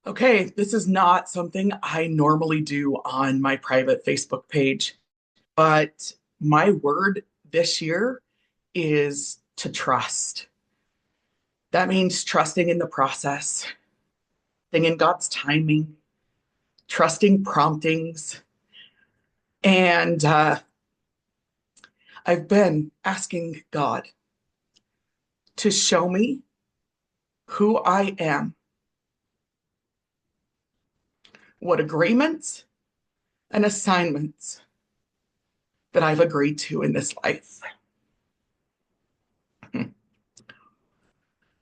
Okay, this is not something I normally do on my private Facebook page, but my word this year is to trust. That means trusting in the process, trusting in God's timing, trusting promptings. And I've been asking God to show me who I am, what agreements and assignments that I've agreed to in this life.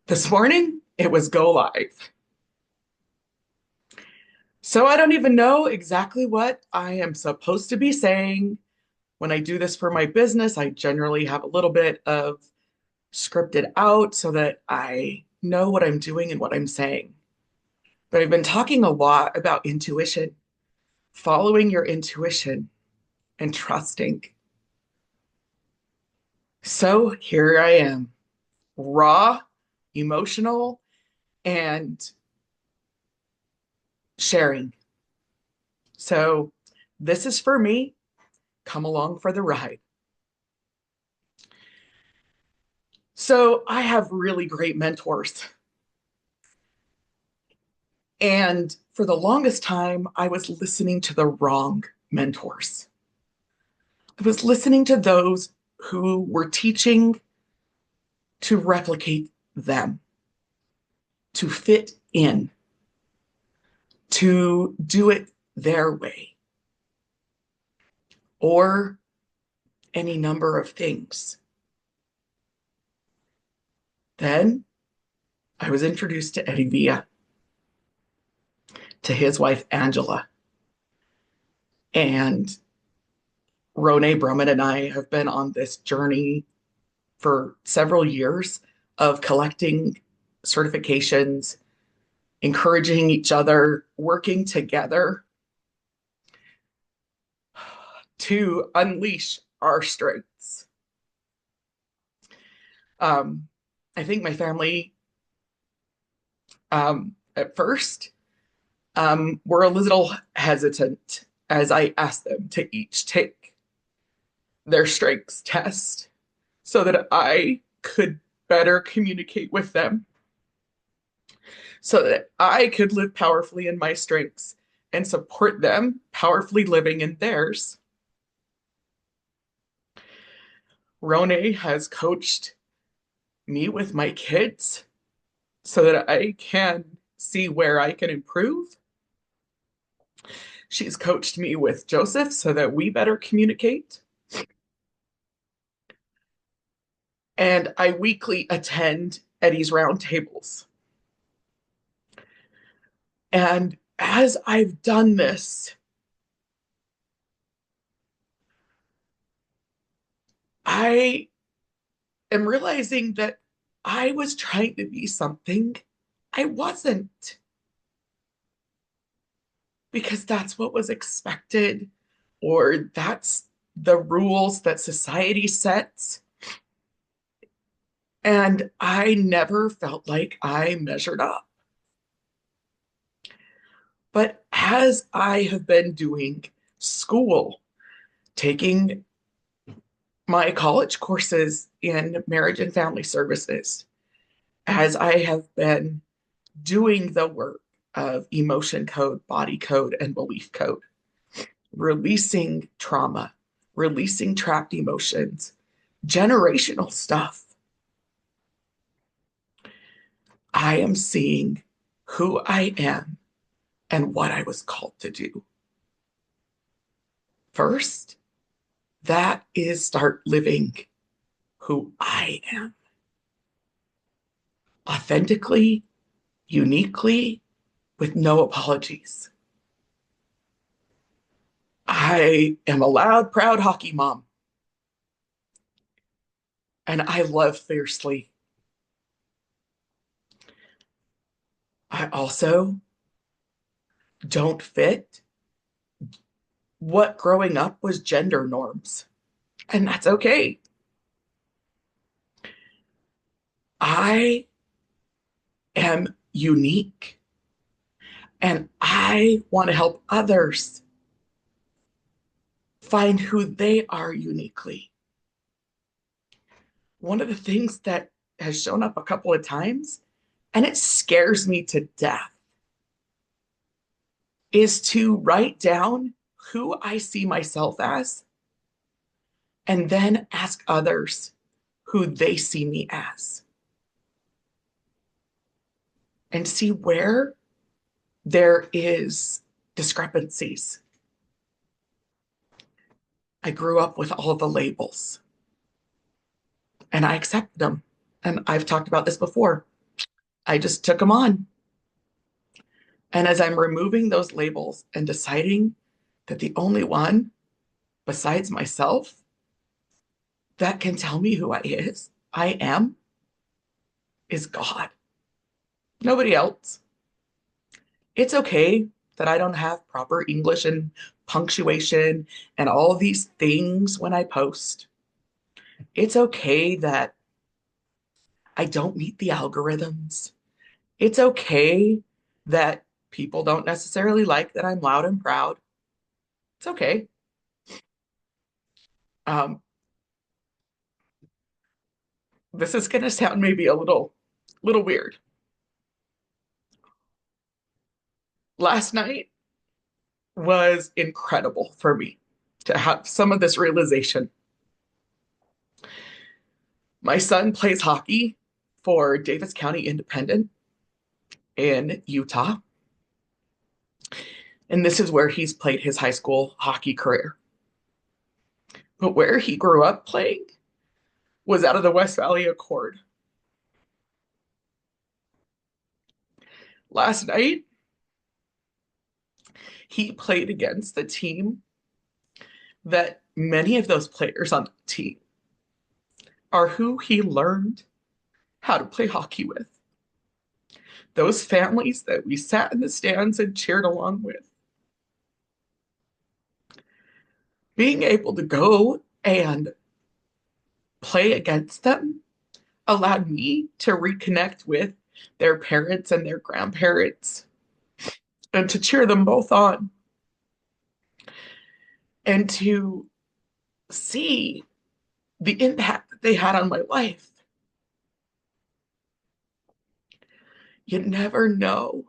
This morning, it was go live. So I don't even know exactly what I am supposed to be saying. When I do this for my business, I generally have a little bit of scripted out so that I know what I'm doing and what I'm saying. But I've been talking a lot about intuition, following your intuition and trusting. So here I am, raw, emotional, and sharing. So this is for me. Come along for the ride. So I have really great mentors. And for the longest time, I was listening to the wrong mentors. I was listening to those who were teaching to replicate them, to fit in, to do it their way, or any number of things. Then I was introduced to Eddie Villa, to his wife, Angela. And Rone Brummett and I have been on this journey for several years of collecting certifications, encouraging each other, working together to unleash our strengths. I think my family, at first, were a little hesitant as I asked them to each take their strengths test so that I could better communicate with them, so that I could live powerfully in my strengths and support them powerfully living in theirs. Rone has coached me with my kids so that I can see where I can improve. She's coached me with Joseph so that we better communicate. And I weekly attend Eddie's roundtables. And as I've done this, I am realizing that I was trying to be something I wasn't, because that's what was expected, or that's the rules that society sets. And I never felt like I measured up. But as I have been doing school, taking my college courses in marriage and family services, as I have been doing the work of emotion code, body code, and belief code, releasing trauma, releasing trapped emotions, generational stuff, I am seeing who I am and what I was called to do. First, that is start living who I am authentically, uniquely, with no apologies. I am a loud, proud hockey mom, and I love fiercely. I also don't fit what growing up was gender norms, and that's okay. I am unique, And I want to help others find who they are uniquely. One of the things that has shown up a couple of times, and it scares me to death, is to write down who I see myself as and then ask others who they see me as and see where there is discrepancies. I grew up with all the labels and I accepted them. And I've talked about this before. I just took them on. And as I'm removing those labels and deciding that the only one besides myself that can tell me who I am, is God. Nobody else. It's okay that I don't have proper English and punctuation and all these things when I post. It's okay that I don't meet the algorithms. It's okay that people don't necessarily like that I'm loud and proud. It's okay. Um, this is going to sound maybe a little weird. Last night was incredible for me to have some of this realization. My son plays hockey for Davis County Independent in Utah, and this is where he's played his high school hockey career. But where he grew up playing was out of the West Valley Accord. Last night, he played against the team that many of those players on the team are who he learned how to play hockey with. Those families that we sat in the stands and cheered along with. Being able to go and play against them allowed me to reconnect with their parents and their grandparents and to cheer them both on and to see the impact that they had on my life. You never know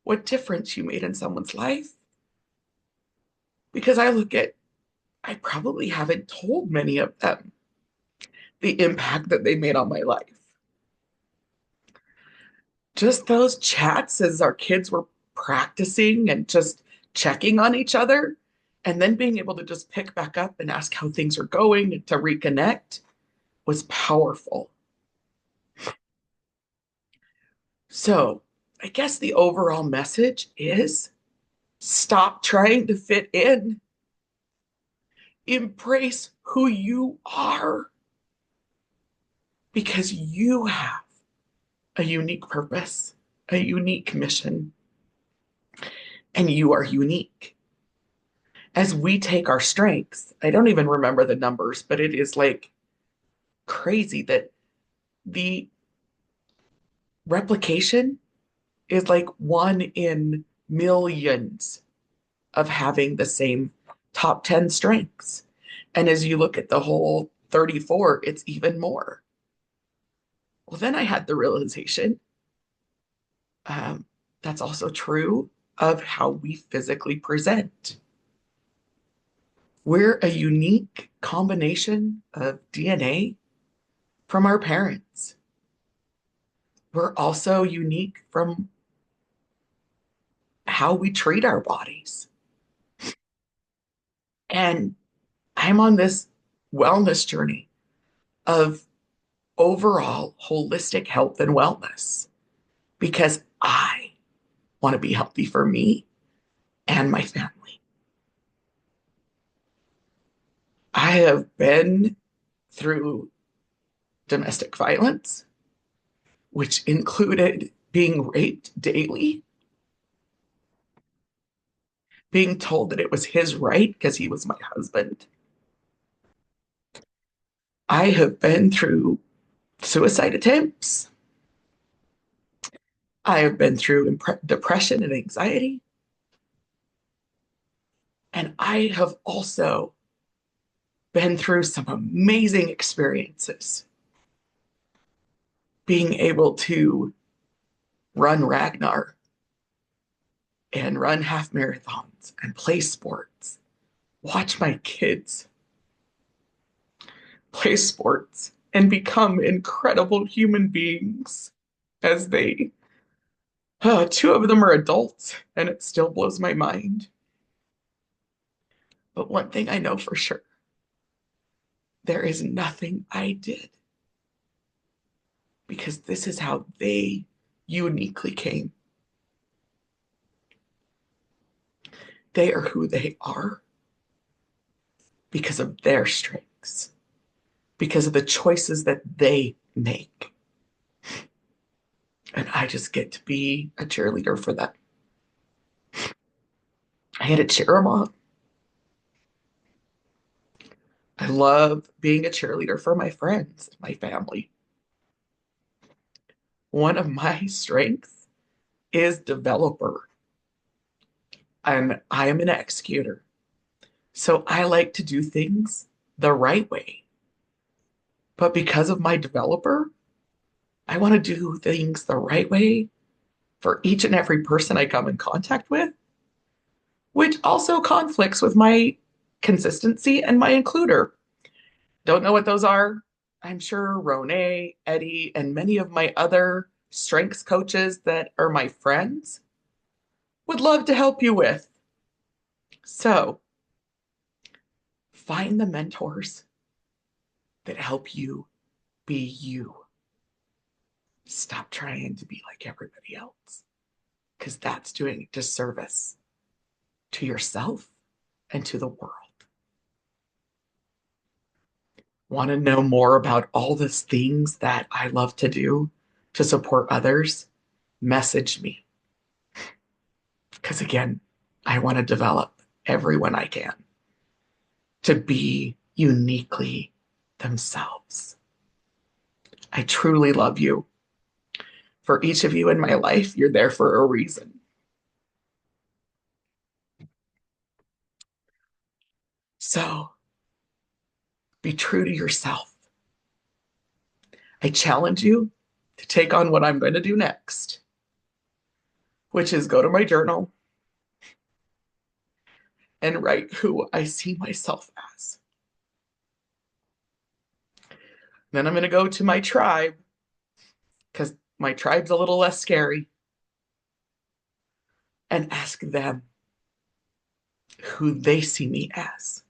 what difference you made in someone's life because I probably haven't told many of them the impact that they made on my life. Just those chats as our kids were practicing and just checking on each other, and then being able to just pick back up and ask how things are going and to reconnect was powerful. So, I guess the overall message is stop trying to fit in, embrace who you are because you have a unique purpose, a unique mission, and you are unique. As we take our strengths, I don't even remember the numbers, but it is like crazy that the replication is like one in millions of having the same top 10 strengths. And as you look at the whole 34, it's even more. Well, then I had the realization that's also true of how we physically present. We're a unique combination of DNA from our parents. We're also unique from how we treat our bodies. And I'm on this wellness journey of overall holistic health and wellness because I want to be healthy for me and my family. I have been through domestic violence, which included being raped daily, being told that it was his right because he was my husband. I have been through suicide attempts. I have been through depression and anxiety. And I have also been through some amazing experiences. Being able to run Ragnar and run half marathons and play sports, watch my kids play sports and become incredible human beings as two of them are adults, and it still blows my mind. But one thing I know for sure, there is nothing I did because this is how they uniquely came. They are who they are because of their strengths, because of the choices that they make. And I just get to be a cheerleader for them. I get to cheer them on. I love being a cheerleader for my friends, my family. One of my strengths is developer, and I am an executor. So I like to do things the right way. But because of my developer, I want to do things the right way for each and every person I come in contact with, which also conflicts with my consistency and my includer. Don't know what those are. I'm sure Rone, Eddie, and many of my other strengths coaches that are my friends would love to help you with. So find the mentors that help you be you. Stop trying to be like everybody else because that's doing a disservice to yourself and to the world. Want to know more about all these things that I love to do to support others? Message me. Because again, I want to develop everyone I can to be uniquely themselves. I truly love you. For each of you in my life, you're there for a reason. So be true to yourself. I challenge you to take on what I'm going to do next, which is go to my journal and write who I see myself as. Then I'm going to go to my tribe because my tribe's a little less scary and ask them who they see me as.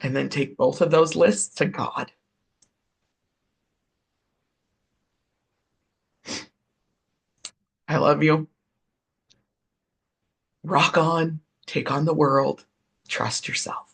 And then take both of those lists to God. I love you. Rock on, take on the world, trust yourself.